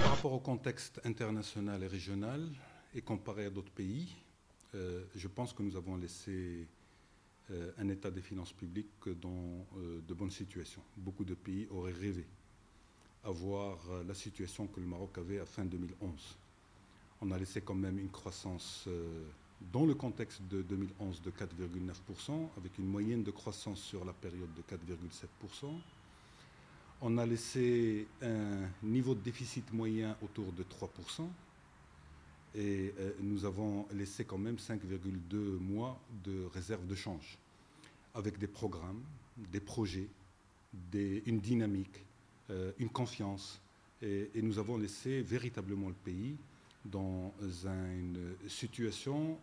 Par rapport au contexte international et régional et comparé à d'autres pays, je pense que nous avons laissé un état des finances publiques dans de bonnes situations. Beaucoup de pays auraient rêvé avoir la situation que le Maroc avait à fin 2011. On a laissé quand même une croissance dans le contexte de 2011 de 4,9%, avec une moyenne de croissance sur la période de 4,7%. On a laissé un niveau de déficit moyen autour de 3%. Et nous avons laissé quand même 5,2 mois de réserve de change, avec des programmes, des projets, une dynamique, une confiance. Et nous avons laissé véritablement le pays dans une situation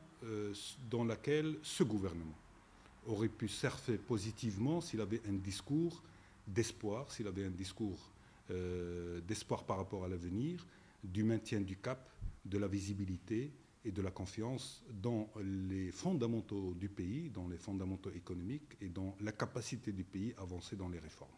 dans laquelle ce gouvernement aurait pu surfer positivement s'il avait un discours d'espoir, s'il avait un discours d'espoir par rapport à l'avenir, du maintien du cap, de la visibilité et de la confiance dans les fondamentaux du pays, dans les fondamentaux économiques et dans la capacité du pays à avancer dans les réformes.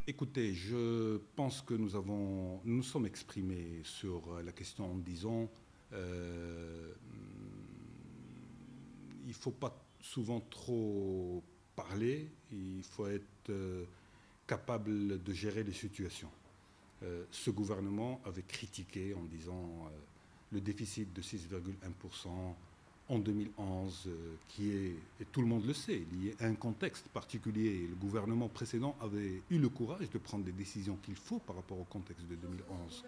Écoutez, je pense que nous sommes exprimés sur la question en disant il ne faut pas souvent trop parler, il faut être capable de gérer les situations. Ce gouvernement avait critiqué en disant le déficit de 6,1% en 2011, qui est, et tout le monde le sait, lié à un contexte particulier. Le gouvernement précédent avait eu le courage de prendre des décisions qu'il faut par rapport au contexte de 2011.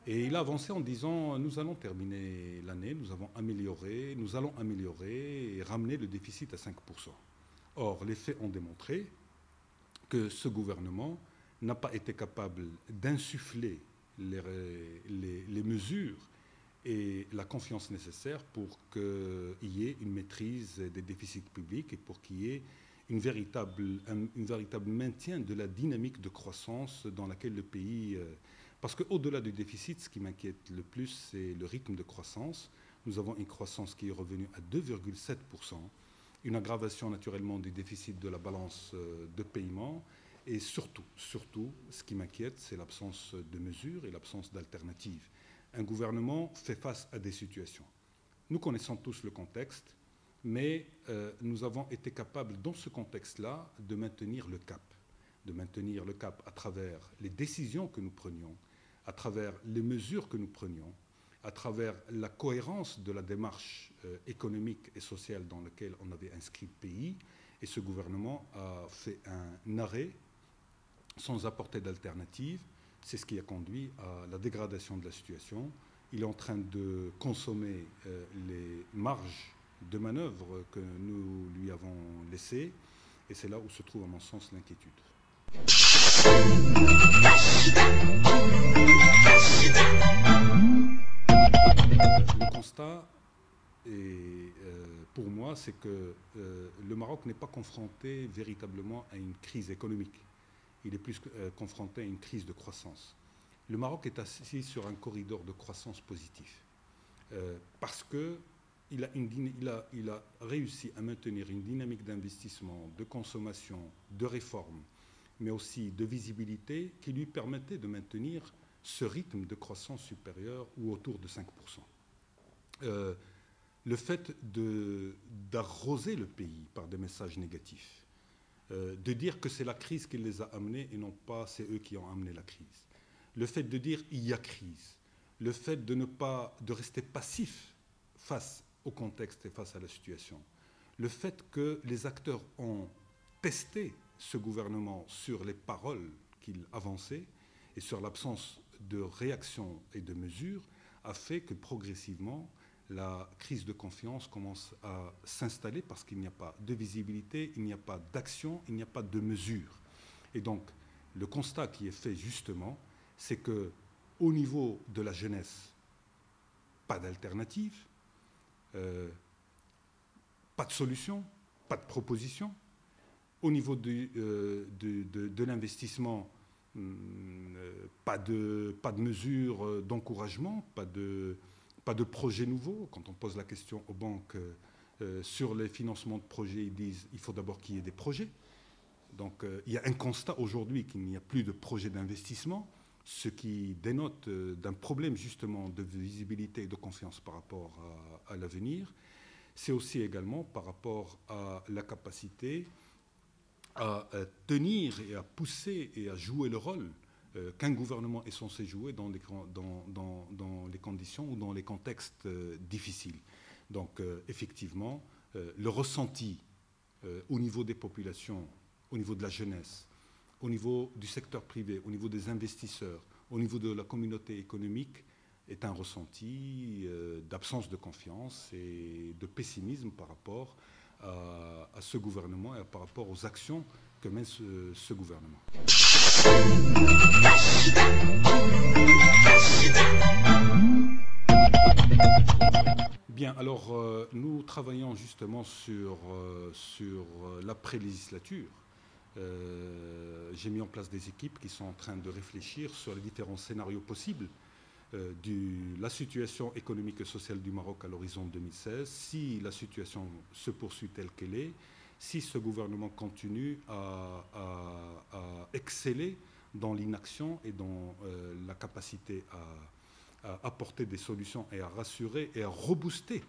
Et il a avancé en disant nous allons terminer l'année, nous allons améliorer et ramener le déficit à 5%. Or, les faits ont démontré que ce gouvernement n'a pas été capable d'insuffler les mesures et la confiance nécessaire pour qu'il y ait une maîtrise des déficits publics et pour qu'il y ait un véritable maintien de la dynamique de croissance dans laquelle le pays... Parce qu'au-delà du déficit, ce qui m'inquiète le plus, c'est le rythme de croissance. Nous avons une croissance qui est revenue à 2,7%, une aggravation naturellement du déficit de la balance de paiement. Et surtout, ce qui m'inquiète, c'est l'absence de mesures et l'absence d'alternatives. Un gouvernement fait face à des situations. Nous connaissons tous le contexte, mais nous avons été capables, dans ce contexte-là, de maintenir le cap à travers les décisions que nous prenions, à travers les mesures que nous prenions, à travers la cohérence de la démarche économique et sociale dans laquelle on avait inscrit le pays. Et ce gouvernement a fait un arrêt sans apporter d'alternative. C'est ce qui a conduit à la dégradation de la situation. Il est en train de consommer les marges de manœuvre que nous lui avons laissées. Et c'est là où se trouve, à mon sens, l'inquiétude. Le constat, pour moi, c'est que le Maroc n'est pas confronté véritablement à une crise économique. Il est plus confronté à une crise de croissance. Le Maroc est assis sur un corridor de croissance positif parce qu'il a réussi à maintenir une dynamique d'investissement, de consommation, de réforme, mais aussi de visibilité qui lui permettait de maintenir ce rythme de croissance supérieur ou autour de 5%. Le fait d'arroser le pays par des messages négatifs, de dire que c'est la crise qui les a amenés et non pas c'est eux qui ont amené la crise, le fait de dire il y a crise, le fait de rester passif face au contexte et face à la situation, le fait que les acteurs ont testé ce gouvernement sur les paroles qu'il avançait et sur l'absence de réaction et de mesures a fait que progressivement la crise de confiance commence à s'installer parce qu'il n'y a pas de visibilité, il n'y a pas d'action, il n'y a pas de mesures. Et donc le constat qui est fait justement, c'est qu'au niveau de la jeunesse, pas d'alternative, pas de solution, pas de proposition. Au niveau de l'investissement, Pas de mesures d'encouragement, pas de projets nouveaux. Quand on pose la question aux banques sur les financements de projets, ils disent qu'il faut d'abord qu'il y ait des projets. Donc il y a un constat aujourd'hui qu'il n'y a plus de projets d'investissement, ce qui dénote d'un problème justement de visibilité et de confiance par rapport à l'avenir. C'est aussi également par rapport à la capacité à tenir et à pousser et à jouer le rôle qu'un gouvernement est censé jouer dans les conditions ou dans les contextes difficiles. Donc effectivement, le ressenti au niveau des populations, au niveau de la jeunesse, au niveau du secteur privé, au niveau des investisseurs, au niveau de la communauté économique, est un ressenti d'absence de confiance et de pessimisme par rapport à ce gouvernement et par rapport aux actions que mène ce gouvernement. Bien, alors nous travaillons justement sur l'après-législature. J'ai mis en place des équipes qui sont en train de réfléchir sur les différents scénarios possibles de la situation économique et sociale du Maroc à l'horizon 2016, si la situation se poursuit telle qu'elle est, si ce gouvernement continue à exceller dans l'inaction et dans la capacité à apporter des solutions et à rassurer et à rebooster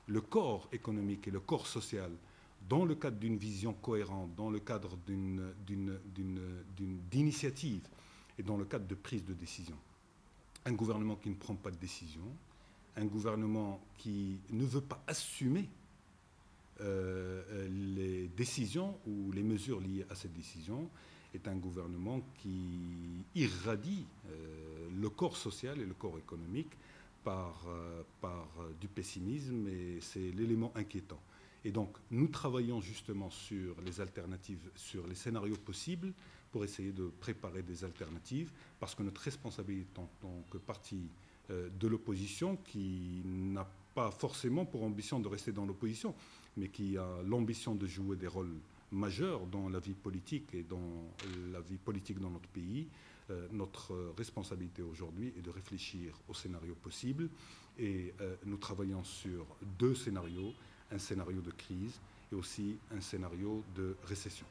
le corps économique et le corps social dans le cadre d'une vision cohérente, dans le cadre d'initiative et dans le cadre de prise de décision. Un gouvernement qui ne prend pas de décision, un gouvernement qui ne veut pas assumer les décisions ou les mesures liées à cette décision, est un gouvernement qui irradie le corps social et le corps économique par du pessimisme, et c'est l'élément inquiétant. Et donc, nous travaillons justement sur les alternatives, sur les scénarios possibles pour essayer de préparer des alternatives, parce que notre responsabilité en tant que parti de l'opposition, qui n'a pas forcément pour ambition de rester dans l'opposition, mais qui a l'ambition de jouer des rôles majeurs dans la vie politique et dans la vie politique dans notre pays, notre responsabilité aujourd'hui est de réfléchir aux scénarios possibles, et nous travaillons sur deux scénarios, un scénario de crise et aussi un scénario de récession.